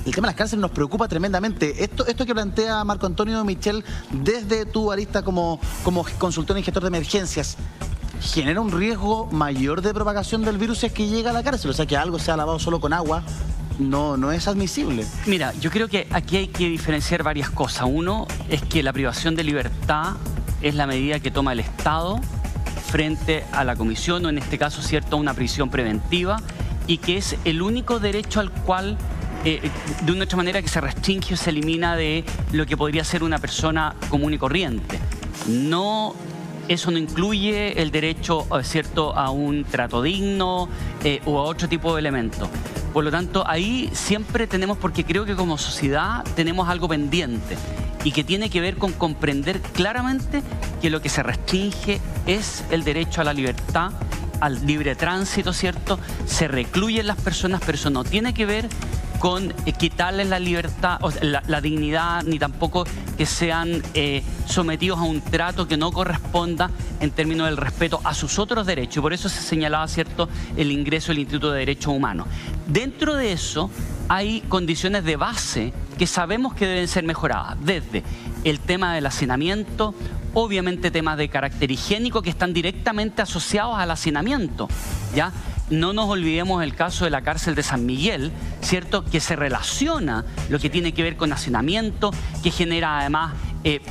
el tema de las cárceles nos preocupa tremendamente. Esto que plantea Marco Antonio Michel desde tu arista como consultor y gestor de emergencias, ¿genera un riesgo mayor de propagación del virus si es que llega a la cárcel? O sea, que algo sea lavado solo con agua no es admisible. Mira, yo creo que aquí hay que diferenciar varias cosas. Uno es que la privación de libertad es la medida que toma el Estado frente a la comisión, o en este caso, ¿cierto?, una prisión preventiva, y que es el único derecho al cual, de una otra manera, que se restringe o se elimina de lo que podría ser una persona común y corriente. Eso no incluye el derecho, ¿cierto?, a un trato digno o a otro tipo de elementos. Por lo tanto, ahí siempre tenemos, porque creo que como sociedad tenemos algo pendiente y que tiene que ver con comprender claramente que lo que se restringe es el derecho a la libertad, al libre tránsito, ¿cierto? Se recluyen las personas, pero eso no tiene que ver con quitarles la libertad, o sea, la dignidad, ni tampoco que sean sometidos a un trato que no corresponda en términos del respeto a sus otros derechos. Y por eso se señalaba, ¿cierto?, el ingreso del Instituto de Derechos Humanos. Dentro de eso hay condiciones de base que sabemos que deben ser mejoradas, desde el tema del hacinamiento, obviamente temas de carácter higiénico que están directamente asociados al hacinamiento, ¿ya? No nos olvidemos el caso de la cárcel de San Miguel, ¿cierto?, que se relaciona lo que tiene que ver con hacinamiento, que genera además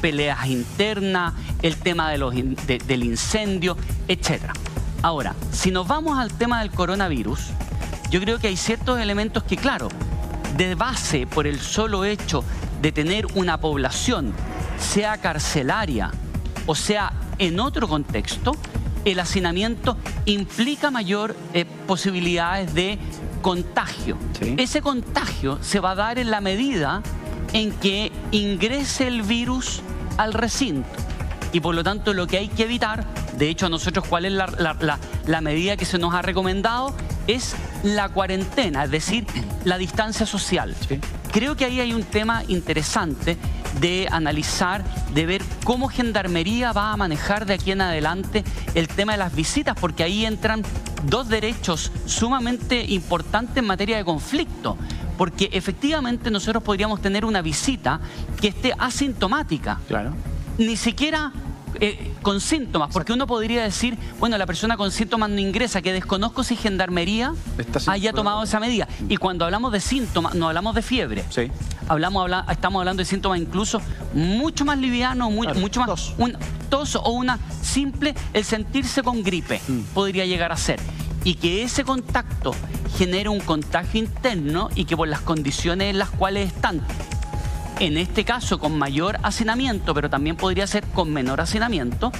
peleas internas, el tema del incendio, etc. Ahora, si nos vamos al tema del coronavirus, yo creo que hay ciertos elementos que, claro, de base, por el solo hecho de tener una población, sea carcelaria o sea en otro contexto, el hacinamiento implica mayor posibilidades de contagio. Sí. Ese contagio se va a dar en la medida en que ingrese el virus al recinto. Y por lo tanto lo que hay que evitar, de hecho a nosotros cuál es la medida que se nos ha recomendado, es la cuarentena, es decir, la distancia social. Sí. Creo que ahí hay un tema interesante de analizar, de ver cómo Gendarmería va a manejar de aquí en adelante el tema de las visitas, porque ahí entran dos derechos sumamente importantes en materia de conflicto. Porque efectivamente nosotros podríamos tener una visita que esté asintomática. Claro. Ni siquiera con síntomas, porque uno podría decir, bueno, la persona con síntomas no ingresa, que desconozco si Gendarmería haya tomado esa medida. Y cuando hablamos de síntomas, no hablamos de fiebre. Sí. Estamos hablando de síntomas incluso mucho más livianos, mucho más... Una tos o una simple, el sentirse con gripe, podría llegar a ser. Y que ese contacto genere un contagio interno y que por las condiciones en las cuales están, en este caso con mayor hacinamiento, pero también podría ser con menor hacinamiento,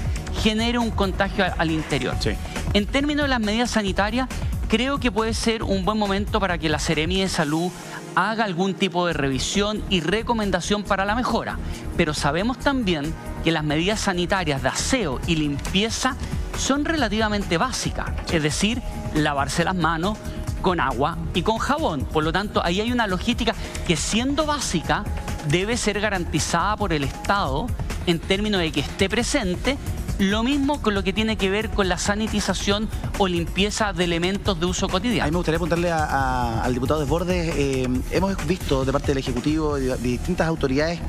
genere un contagio al interior. Sí. En términos de las medidas sanitarias, creo que puede ser un buen momento para que la Seremi de Salud haga algún tipo de revisión y recomendación para la mejora. Pero sabemos también que las medidas sanitarias de aseo y limpieza son relativamente básicas, es decir, lavarse las manos con agua y con jabón. Por lo tanto, ahí hay una logística que, siendo básica, debe ser garantizada por el Estado en términos de que esté presente. Lo mismo con lo que tiene que ver con la sanitización o limpieza de elementos de uso cotidiano. A mí me gustaría preguntarle al diputado Desbordes, hemos visto de parte del Ejecutivo y de distintas autoridades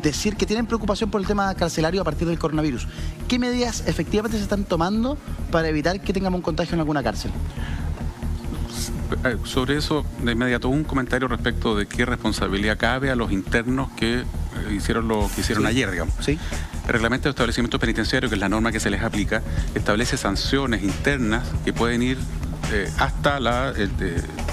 decir que tienen preocupación por el tema carcelario a partir del coronavirus. ¿Qué medidas efectivamente se están tomando para evitar que tengamos un contagio en alguna cárcel? Sobre eso, de inmediato, un comentario respecto de qué responsabilidad cabe a los internos que hicieron lo que hicieron ayer, digamos. Sí. El reglamento de establecimiento penitenciario, que es la norma que se les aplica, establece sanciones internas que pueden ir hasta el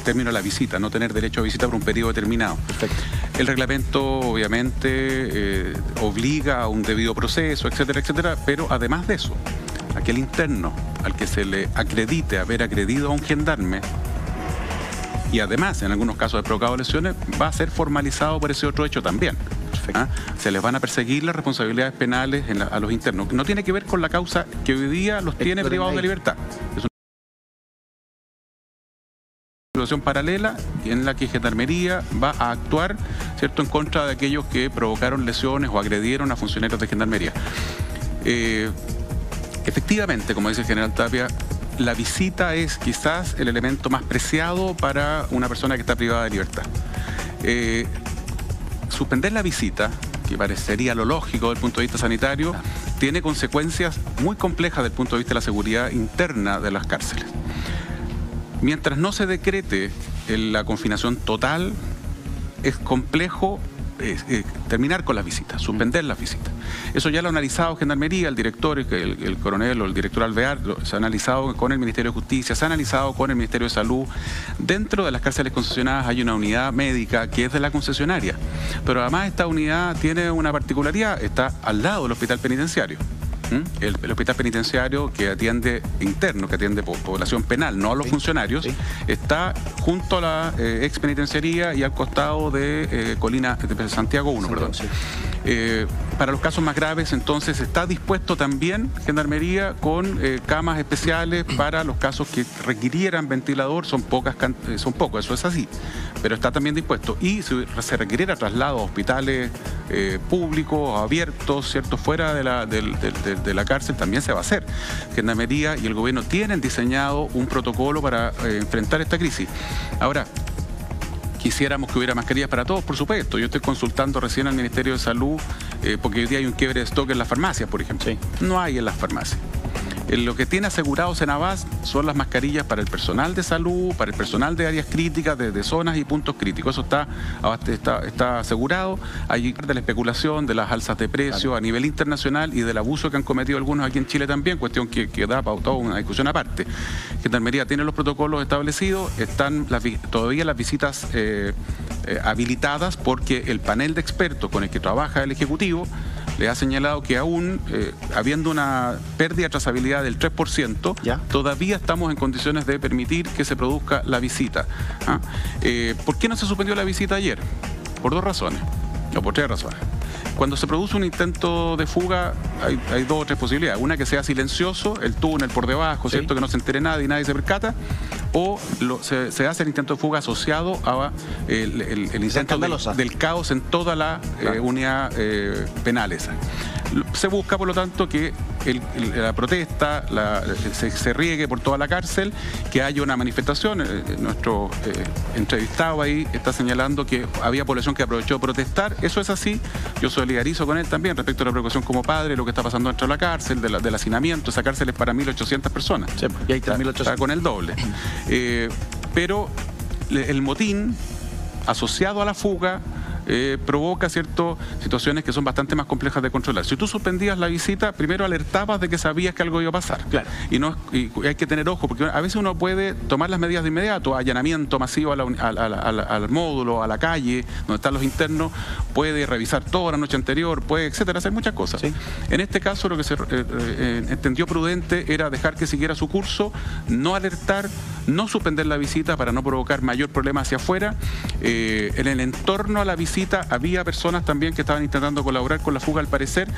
término de la visita, no tener derecho a visita por un periodo determinado. Perfecto. El reglamento, obviamente, obliga a un debido proceso, etcétera, etcétera, pero además de eso, aquel interno al que se le acredite haber agredido a un gendarme, y además, en algunos casos de provocado lesiones, va a ser formalizado por ese otro hecho también. ¿Ah? Se les van a perseguir las responsabilidades penales a los internos. No tiene que ver con la causa que hoy día los tiene privados de libertad. Es una situación paralela en la que Gendarmería va a actuar, ¿cierto?, en contra de aquellos que provocaron lesiones o agredieron a funcionarios de Gendarmería. Efectivamente, como dice el general Tapia, la visita es quizás el elemento más preciado para una persona que está privada de libertad. suspender la visita, que parecería lo lógico desde el punto de vista sanitario, tiene consecuencias muy complejas desde el punto de vista de la seguridad interna de las cárceles. Mientras no se decrete la confinación total, es complejo terminar con las visitas, suspender las visitas. Eso ya lo ha analizado Gendarmería, el director, el coronel o el director Alvear, se ha analizado con el Ministerio de Justicia, se ha analizado con el Ministerio de Salud. Dentro de las cárceles concesionadas hay una unidad médica que es de la concesionaria, pero además esta unidad tiene una particularidad, está al lado del hospital penitenciario. El hospital penitenciario que atiende interno, que atiende población penal, no a los funcionarios, está junto a la ex penitenciaría y al costado de de Santiago 1, perdón. Para los casos más graves, entonces, está dispuesto también Gendarmería con camas especiales para los casos que requirieran ventilador. Son pocos, eso es así, pero está también dispuesto. Y si se requiriera traslado a hospitales públicos, abiertos, ¿cierto?, fuera de la cárcel, también se va a hacer. Gendarmería y el gobierno tienen diseñado un protocolo para enfrentar esta crisis. Ahora, quisiéramos que hubiera mascarillas para todos, por supuesto. Yo estoy consultando recién al Ministerio de Salud porque hoy día hay un quiebre de stock en las farmacias, por ejemplo. Sí. No hay en las farmacias. Lo que tiene asegurado Senabas son las mascarillas para el personal de salud, para el personal de áreas críticas, de zonas y puntos críticos. Eso está asegurado. Hay de la especulación, de las alzas de precios a nivel internacional y del abuso que han cometido algunos aquí en Chile también, cuestión que da para toda una discusión aparte. Gendarmería tiene los protocolos establecidos, están todavía las visitas habilitadas porque el panel de expertos con el que trabaja el Ejecutivo le ha señalado que aún, habiendo una pérdida de trazabilidad del 3%, todavía estamos en condiciones de permitir que se produzca la visita. ¿Por qué no se suspendió la visita ayer? Por dos razones, o por tres razones. Cuando se produce un intento de fuga, hay dos o tres posibilidades. Una, que sea silencioso, el túnel por debajo, ¿cierto?, que no se entere nadie y nadie se percata. O se hace el intento de fuga asociado a el intento del caos en toda la unidad penal esa. Se busca, por lo tanto, que la protesta se riegue por toda la cárcel, que haya una manifestación. Nuestro entrevistado ahí está señalando que había población que aprovechó protestar. Eso es así. Yo solidarizo con él también respecto a la preocupación como padre, lo que está pasando dentro de la cárcel, del hacinamiento. Esa cárcel es para 1.800 personas. Sí, y ahí está 1.800. Está con el doble. Pero el motín asociado a la fuga provoca situaciones que son bastante más complejas de controlar. Si tú suspendías la visita, primero alertabas de que sabías que algo iba a pasar. Claro. Y hay que tener ojo, porque a veces uno puede tomar las medidas de inmediato, allanamiento masivo al módulo, a la calle, donde están los internos, puede revisar toda la noche anterior, puede, etcétera, hacer muchas cosas. Sí. En este caso, lo que se entendió prudente era dejar que siguiera su curso, no alertar, no suspender la visita para no provocar mayor problema hacia afuera. En el entorno a la visita había personas también que estaban intentando colaborar con la fuga, al parecer.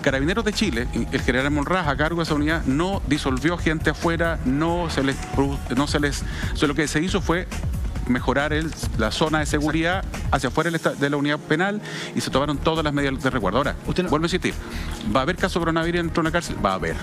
Carabineros de Chile, el general Monraz, a cargo de esa unidad, no disolvió gente afuera, lo que se hizo fue mejorar la zona de seguridad hacia afuera de la unidad penal y se tomaron todas las medidas de resguardo. Ahora, vuelvo a insistir, ¿va a haber caso de coronavirus dentro de una cárcel? Va a haber.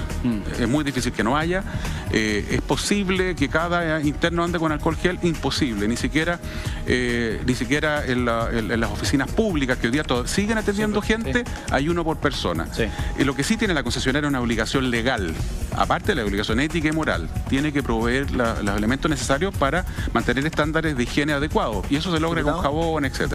Es muy difícil que no haya. ¿Es posible que cada interno ande con alcohol gel? Imposible. Ni siquiera en las oficinas públicas que hoy día siguen atendiendo gente, hay uno por persona. Sí. Lo que sí tiene la concesionaria es una obligación legal, aparte de la obligación ética y moral, tiene que proveer los elementos necesarios para mantener estándares de higiene adecuados, y eso se logra con jabón, etc.